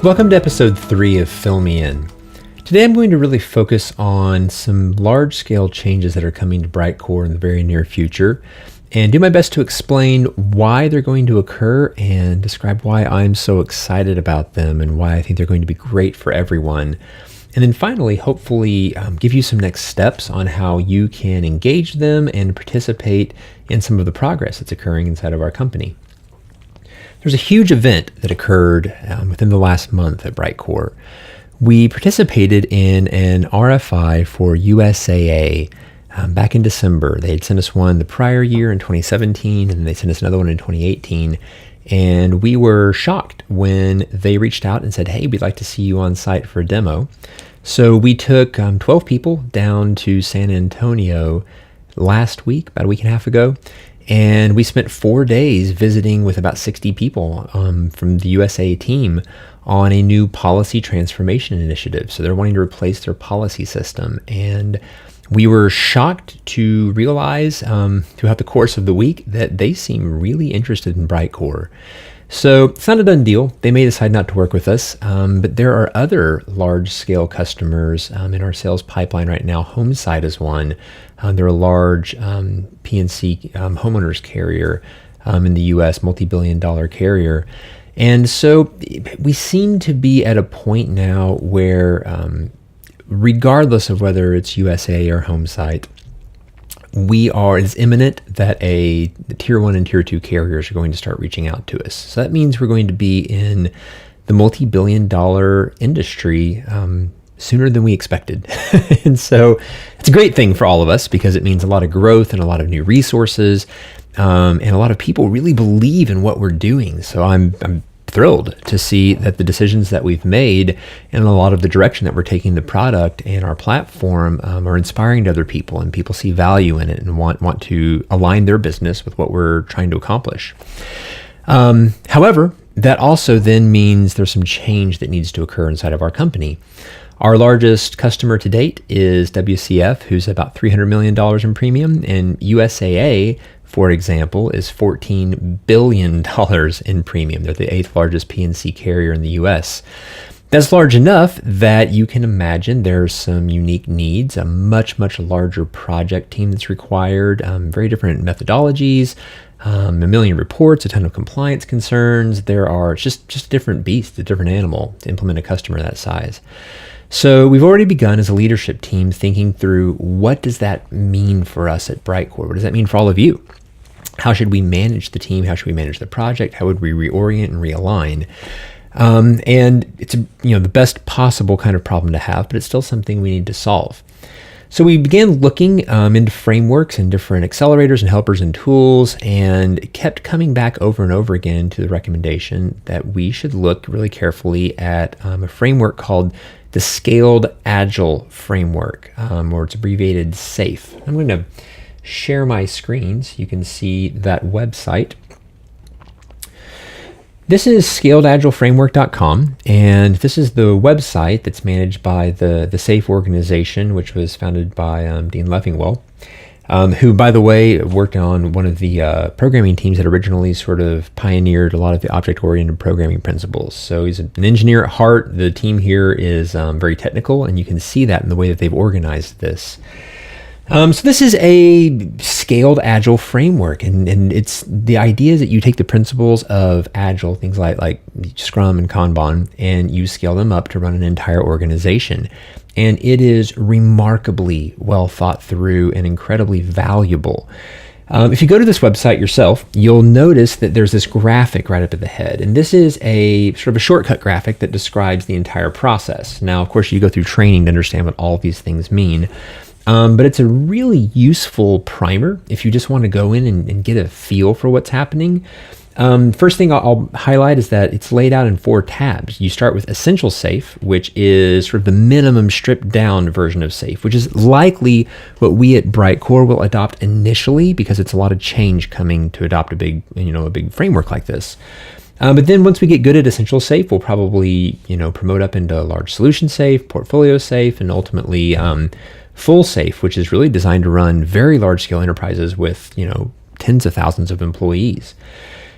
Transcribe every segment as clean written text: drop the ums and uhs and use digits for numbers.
Welcome to episode 3 of Fill Me In. Today I'm going to really focus on some large-scale changes that are coming to BriteCore in the very near future and do my best to explain why they're going to occur and describe why I'm so excited about them and why I think they're going to be great for everyone. And then finally, hopefully give you some next steps on how you can engage them and participate in some of the progress that's occurring inside of our company. There's a huge event that occurred within the last month at BriteCore. We participated in an RFI for USAA back in December. They had sent us one the prior year in 2017, and they sent us another one in 2018. And we were shocked when they reached out and said, hey, we'd like to see you on site for a demo. So we took 12 people down to San Antonio last week, about a week and a half ago. And we spent 4 days visiting with about 60 people from the USA team on a new policy transformation initiative. So they're wanting to replace their policy system. And we were shocked to realize throughout the course of the week that they seem really interested in BriteCore. So it's not a done deal. They may decide not to work with us, but there are other large-scale customers in our sales pipeline right now. Homesite is one. They're a large PNC homeowners carrier in the U.S., multi-billion-dollar carrier. And so we seem to be at a point now where, regardless of whether it's USA or Homesite, it's imminent that the tier 1 and tier 2 carriers are going to start reaching out to us. So that means we're going to be in the multi-billion-dollar industry sooner than we expected. And so it's a great thing for all of us because it means a lot of growth and a lot of new resources, and a lot of people really believe in what we're doing. So I'm thrilled to see that the decisions that we've made and a lot of the direction that we're taking the product and our platform are inspiring to other people, and people see value in it and want to align their business with what we're trying to accomplish. However, that also then means there's some change that needs to occur inside of our company. Our largest customer to date is WCF, who's about $300 million in premium, and USAA, for example, is $14 billion in premium. They're the 8th largest PNC carrier in the US. That's large enough that you can imagine there's some unique needs, a much, much larger project team that's required, very different methodologies, a million reports, a ton of compliance concerns. It's just a different beast, a different animal to implement a customer that size. So we've already begun as a leadership team thinking through what does that mean for us at BriteCore? What does that mean for all of you? How should we manage the team? How should we manage the project? How would we reorient and realign? And it's the best possible kind of problem to have, but it's still something we need to solve. So we began looking into frameworks and different accelerators and helpers and tools, and kept coming back over and over again to the recommendation that we should look really carefully at a framework called the Scaled Agile Framework, or it's abbreviated SAFE. I'm going to share my screen so you can see that website. This is scaledagileFramework.com, and this is the website that's managed by the SAFE organization, which was founded by Dean Leffingwell, who, by the way, worked on one of the programming teams that originally sort of pioneered a lot of the object-oriented programming principles. So he's an engineer at heart. The team here is very technical, and you can see that in the way that they've organized this. So this is a scaled agile framework, and it's the idea is that you take the principles of agile, things like Scrum and Kanban, and you scale them up to run an entire organization. And it is remarkably well thought through and incredibly valuable. If you go to this website yourself, you'll notice that there's this graphic right up at the head. And this is a sort of a shortcut graphic that describes the entire process. Now, of course, you go through training to understand what all of these things mean. But it's a really useful primer if you just want to go in and get a feel for what's happening. First thing I'll highlight is that it's laid out in 4 tabs. You start with Essential SAFE, which is sort of the minimum stripped down version of SAFE, which is likely what we at BriteCore will adopt initially because it's a lot of change coming to adopt a big framework like this. But then once we get good at Essential SAFE, we'll probably promote up into Large Solution SAFE, Portfolio SAFE, and ultimately Full SAFE, which is really designed to run very large scale enterprises with tens of thousands of employees.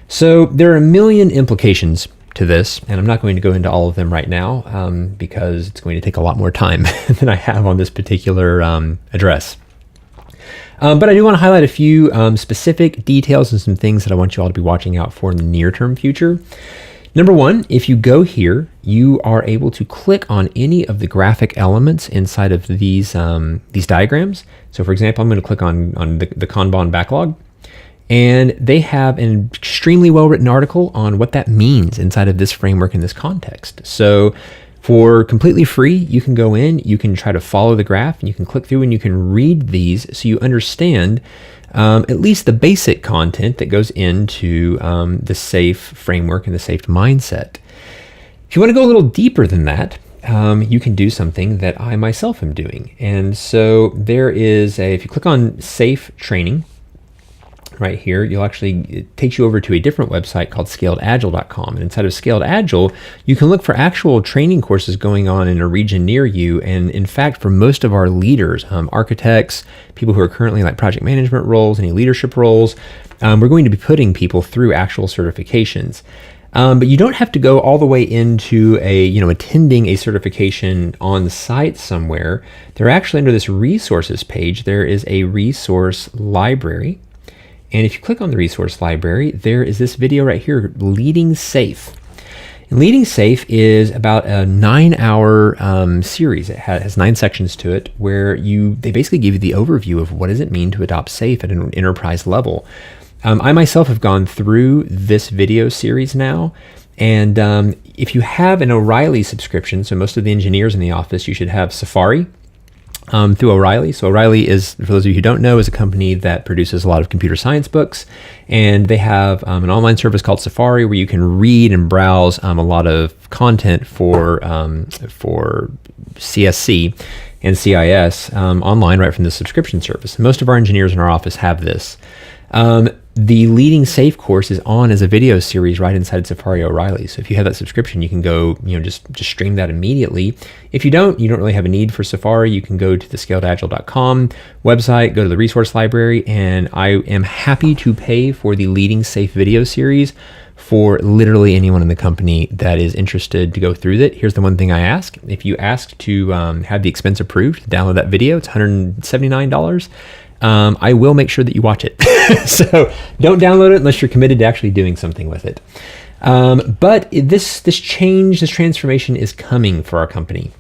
So there are a million implications to this, and I'm not going to go into all of them right now because it's going to take a lot more time than I have on this particular address. But I do want to highlight a few specific details and some things that I want you all to be watching out for in the near-term future. Number one, if you go here, you are able to click on any of the graphic elements inside of these diagrams. So for example, I'm going to click on the Kanban backlog, and they have an extremely well-written article on what that means inside of this framework in this context. So for completely free, you can go in, you can try to follow the graph, and you can click through and you can read these so you understand at least the basic content that goes into the SAFe framework and the SAFe mindset. If you want to go a little deeper than that, you can do something that I myself am doing. And so there is if you click on SAFe training right here, it takes you over to a different website called scaledagile.com. And inside of Scaled Agile, you can look for actual training courses going on in a region near you. And in fact, for most of our leaders, architects, people who are currently like project management roles, any leadership roles, we're going to be putting people through actual certifications. But you don't have to go all the way into attending a certification on site somewhere. They're actually under this resources page. There is a resource library. And if you click on the resource library, there is this video right here, Leading SAFe. And Leading SAFe is about a 9-hour series. It has 9 sections to it where they basically give you the overview of what does it mean to adopt SAFe at an enterprise level. I myself have gone through this video series now. And if you have an O'Reilly subscription, so most of the engineers in the office, you should have Safari through O'Reilly. So O'Reilly is, for those of you who don't know, is a company that produces a lot of computer science books, and they have an online service called Safari where you can read and browse a lot of content for CSC and CIS online right from the subscription service. Most of our engineers in our office have this. The Leading SAFe course is on as a video series right inside Safari O'Reilly. So if you have that subscription, you can go, just stream that immediately. If you don't really have a need for Safari, you can go to the scaledagile.com website, go to the resource library, and I am happy to pay for the Leading SAFe video series for literally anyone in the company that is interested to go through that. Here's the one thing I ask. If you ask to have the expense approved to download that video, it's $179. I will make sure that you watch it. So don't download it unless you're committed to actually doing something with it. But this transformation is coming for our company.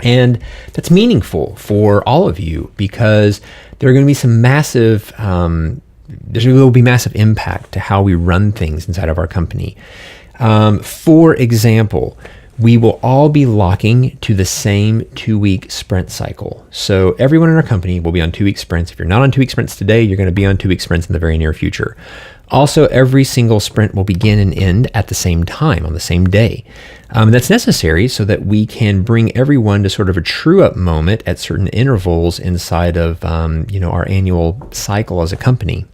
And that's meaningful for all of you because there are going to be some massive, there will be massive impact to how we run things inside of our company. For example, we will all be locking to the same 2-week sprint cycle. So everyone in our company will be on 2-week sprints. If you're not on 2-week sprints today, you're going to be on 2-week sprints in the very near future. Also, every single sprint will begin and end at the same time, on the same day. That's necessary so that we can bring everyone to sort of a true-up moment at certain intervals inside of our annual cycle as a company.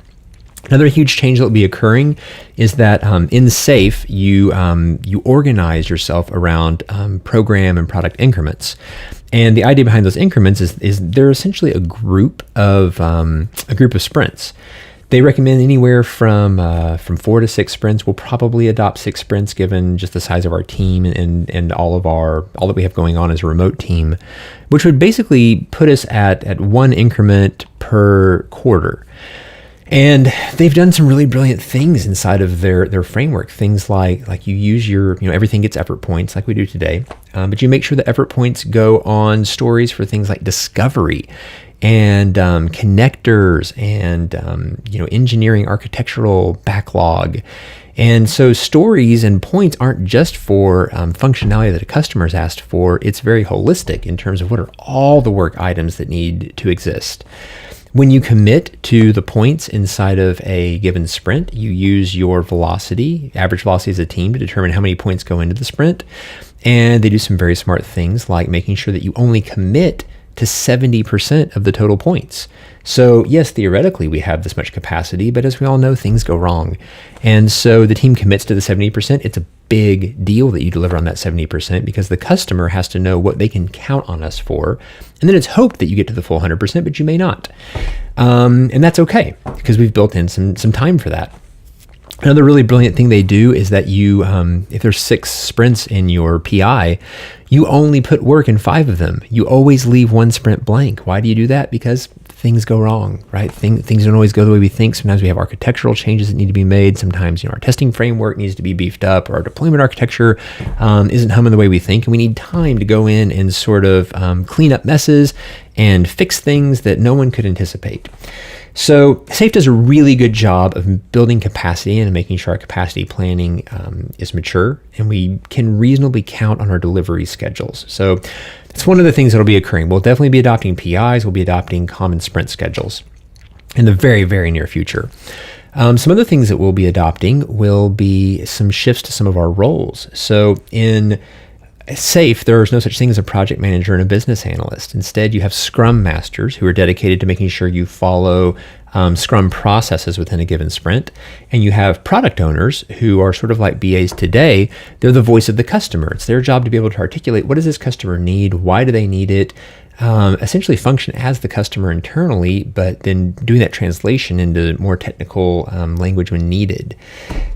Another huge change that will be occurring is that in SAFe, you organize yourself around program and product increments. And the idea behind those increments is they're essentially a group of sprints. They recommend anywhere from 4 to 6 sprints. We'll probably adopt 6 sprints given just the size of our team and all that we have going on as a remote team, which would basically put us at 1 increment per quarter. And they've done some really brilliant things inside of their framework. Things like you use everything gets effort points like we do today, but you make sure the effort points go on stories for things like discovery and connectors and engineering architectural backlog. And so stories and points aren't just for functionality that a customer's asked for. It's very holistic in terms of what are all the work items that need to exist. When you commit to the points inside of a given sprint, you use your velocity, average velocity as a team, to determine how many points go into the sprint. And they do some very smart things like making sure that you only commit to 70% of the total points. So yes, theoretically we have this much capacity, but as we all know, things go wrong. And so the team commits to the 70%. It's a big deal that you deliver on that 70% because the customer has to know what they can count on us for. And then it's hoped that you get to the full 100%, but you may not. And that's okay because we've built in some time for that. Another really brilliant thing they do is that you, if there's 6 sprints in your PI, you only put work in 5 of them. You always leave 1 sprint blank. Why do you do that? Because things go wrong, right? Things don't always go the way we think. Sometimes we have architectural changes that need to be made. Sometimes, our testing framework needs to be beefed up, or our deployment architecture isn't humming the way we think. And we need time to go in and sort of clean up messes and fix things that no one could anticipate. So SAFe does a really good job of building capacity and making sure our capacity planning is mature, and we can reasonably count on our delivery schedules. So that's one of the things that'll be occurring. We'll definitely be adopting PIs. We'll be adopting common sprint schedules in the very, very near future. Some other things that we'll be adopting will be some shifts to some of our roles. So in SAFe, there is no such thing as a project manager and a business analyst. Instead, you have Scrum Masters who are dedicated to making sure you follow Scrum processes within a given sprint. And you have product owners who are sort of like BAs today. They're the voice of the customer. It's their job to be able to articulate, what does this customer need? Why do they need it? Essentially function as the customer internally, but then doing that translation into more technical language when needed.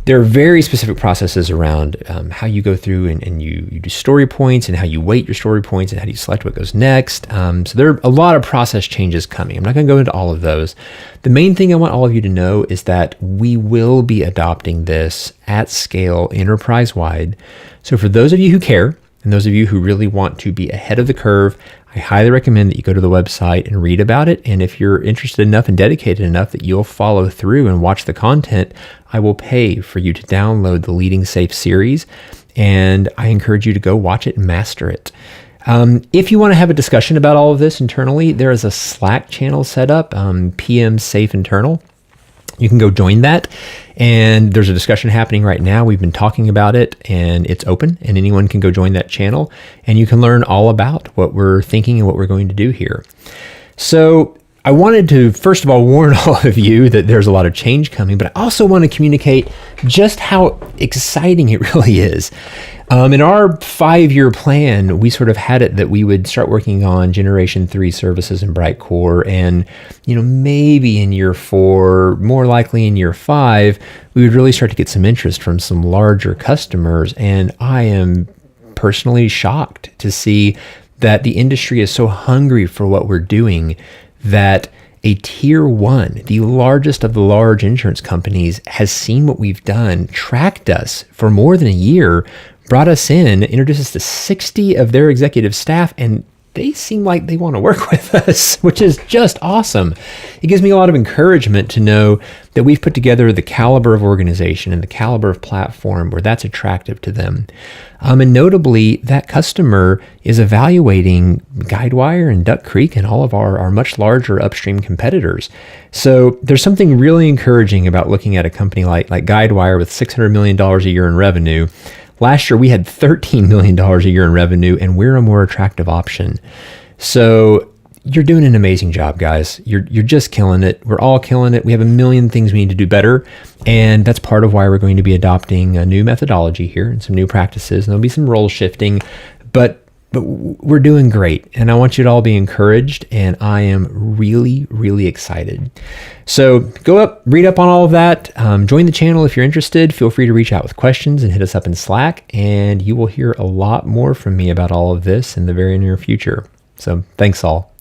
There are very specific processes around how you go through and you do story points, and how you weight your story points, and how do you select what goes next. So there are a lot of process changes coming. I'm not going to go into all of those. The main thing I want all of you to know is that we will be adopting this at scale enterprise-wide. So for those of you who care, and those of you who really want to be ahead of the curve, I highly recommend that you go to the website and read about it. And if you're interested enough and dedicated enough that you'll follow through and watch the content, I will pay for you to download the Leading SAFe series. And I encourage you to go watch it and master it. If you want to have a discussion about all of this internally, there is a Slack channel set up, PM SAFe Internal. You can go join that, and there's a discussion happening right now. We've been talking about it, and it's open, and anyone can go join that channel, and you can learn all about what we're thinking and what we're going to do here. So I wanted to, first of all, warn all of you that there's a lot of change coming, but I also want to communicate just how exciting it really is. In our 5-year plan, we sort of had it that we would start working on Generation 3 services in BriteCore, and maybe in year 4, more likely in year 5, we would really start to get some interest from some larger customers. And I am personally shocked to see that the industry is so hungry for what we're doing that a tier 1, the largest of the large insurance companies, has seen what we've done, tracked us for more than a year, brought us in, introduced us to 60 of their executive staff, and they seem like they want to work with us, which is just awesome. It gives me a lot of encouragement to know that we've put together the caliber of organization and the caliber of platform where that's attractive to them. And notably, that customer is evaluating Guidewire and Duck Creek and all of our much larger upstream competitors. So there's something really encouraging about looking at a company like Guidewire with $600 million a year in revenue. Last year, we had $13 million a year in revenue, and we're a more attractive option. So you're doing an amazing job, guys. You're just killing it. We're all killing it. We have a million things we need to do better, and that's part of why we're going to be adopting a new methodology here and some new practices. And there'll be some role shifting, but we're doing great, and I want you to all be encouraged, and I am really, really excited. So go up, read up on all of that, join the channel if you're interested. Feel free to reach out with questions and hit us up in Slack, and you will hear a lot more from me about all of this in the very near future. So thanks all.